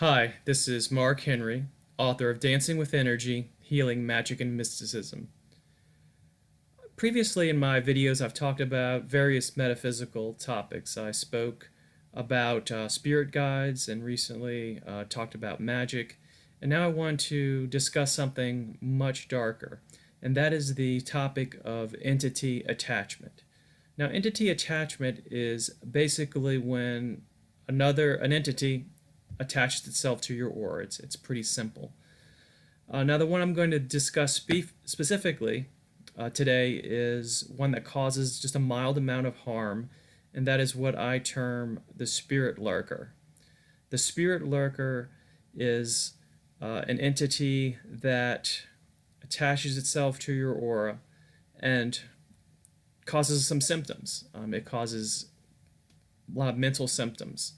Hi, this is Mark Henry, author of Dancing with Energy, Healing, Magic, and Mysticism. Previously in my videos, I've talked about various metaphysical topics. I spoke about spirit guides and recently talked about magic. And now I want to discuss something much darker, and that is the topic of entity attachment. Now, entity attachment is basically when an entity attaches itself to your aura. It's pretty simple. Now, the one I'm going to discuss specifically today is one that causes just a mild amount of harm, and that is what I term the spirit lurker. The spirit lurker is an entity that attaches itself to your aura and causes some symptoms. It causes a lot of mental symptoms,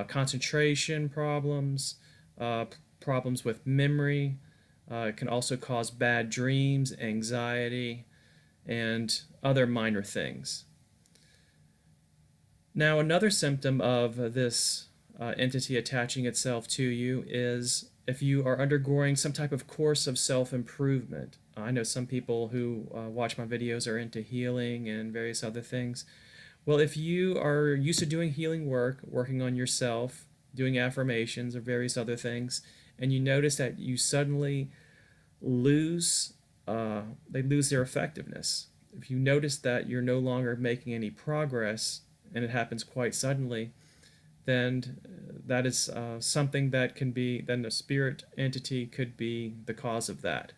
concentration problems, problems with memory. It can also cause bad dreams, anxiety, and other minor things. Now, another symptom of this entity attaching itself to you is if you are undergoing some type of course of self-improvement. I know some people who watch my videos are into healing and various other things. Well, if you are used to doing healing work, working on yourself, doing affirmations or various other things, and you notice that you suddenly lose, they lose their effectiveness. If you notice that you're no longer making any progress, and it happens quite suddenly, then that is something that can be, then the spirit entity could be the cause of that.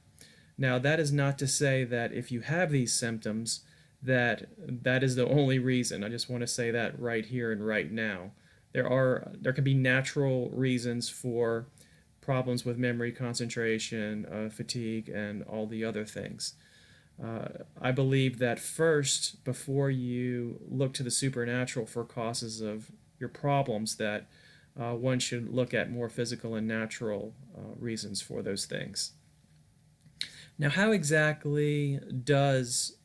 Now, that is not to say that if you have these symptoms, that is the only reason. I just want to say that right here and right now. There can be natural reasons for problems with memory, concentration, fatigue, and all the other things. I believe that first, before you look to the supernatural for causes of your problems, that one should look at more physical and natural reasons for those things. Now, how exactly does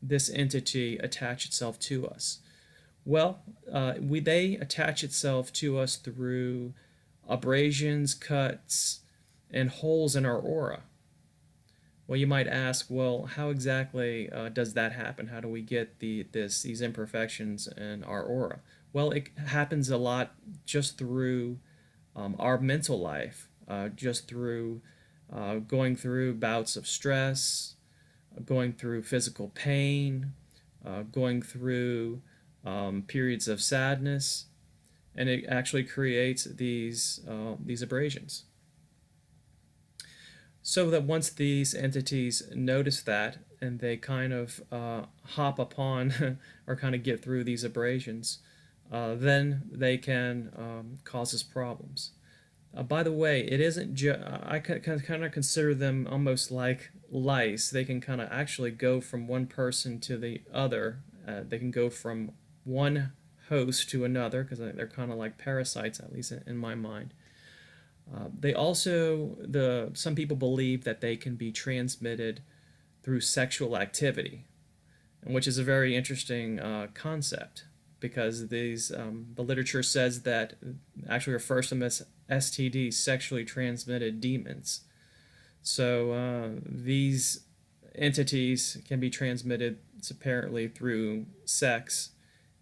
this entity attach itself to us? Well, they attach itself to us through abrasions, cuts, and holes in our aura. Well, you might ask, well, how exactly does that happen? How do we get these imperfections in our aura? Well, it happens a lot just through our mental life, just through going through bouts of stress, going through physical pain, going through periods of sadness, and it actually creates these abrasions. So that once these entities notice that and they kind of hop upon or kind of get through these abrasions, then they can cause us problems. By the way, it isn't I kind of consider them almost like lice. They can kind of actually go from one person to the other. They can go from one host to another because they're kind of like parasites, at least in my mind. They also, some people believe that they can be transmitted through sexual activity, which is a very interesting concept because the literature says that actually refers to them as STDs, sexually transmitted demons. So these entities can be transmitted apparently through sex,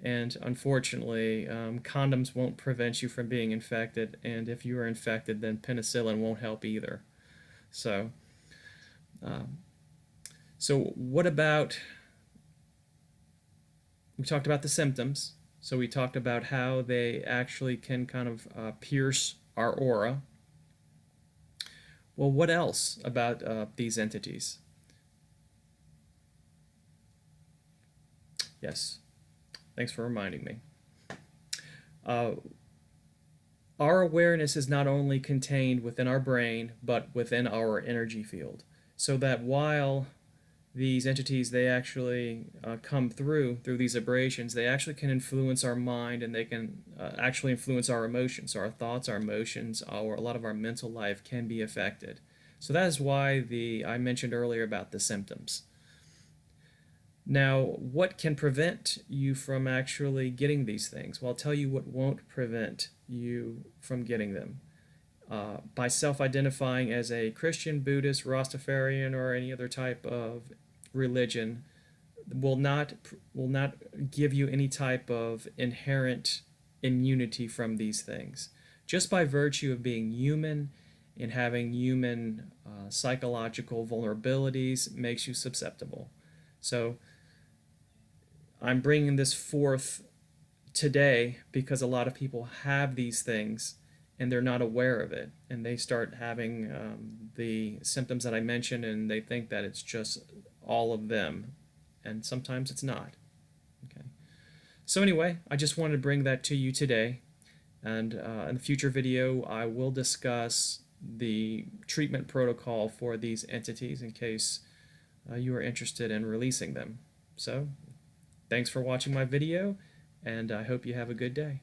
and unfortunately, condoms won't prevent you from being infected, and if you are infected, then penicillin won't help either. So, um, so what about, we talked about the symptoms, so we talked about how they actually can kind of pierce our aura. Well, what else about these entities? Yes, thanks for reminding me. Uh, our awareness is not only contained within our brain, but within our energy field. So that while these entities, they actually come through these abrasions, they actually can influence our mind, and they can actually influence our emotions. So our thoughts, our emotions, a lot of our mental life can be affected. So that is why I mentioned earlier about the symptoms. Now, what can prevent you from actually getting these things? Well, I'll tell you what won't prevent you from getting them. By self-identifying as a Christian, Buddhist, Rastafarian, or any other type of religion, will not will not give you any type of inherent immunity from these things. Just by virtue of being human and having human psychological vulnerabilities makes you susceptible. So I'm bringing this forth today because a lot of people have these things and they're not aware of it, and they start having the symptoms that I mentioned, and they think that it's just all of them, and sometimes it's not. Okay. So anyway, I just wanted to bring that to you today, and in the future video I will discuss the treatment protocol for these entities in case you are interested in releasing them. So thanks for watching my video, and I hope you have a good day.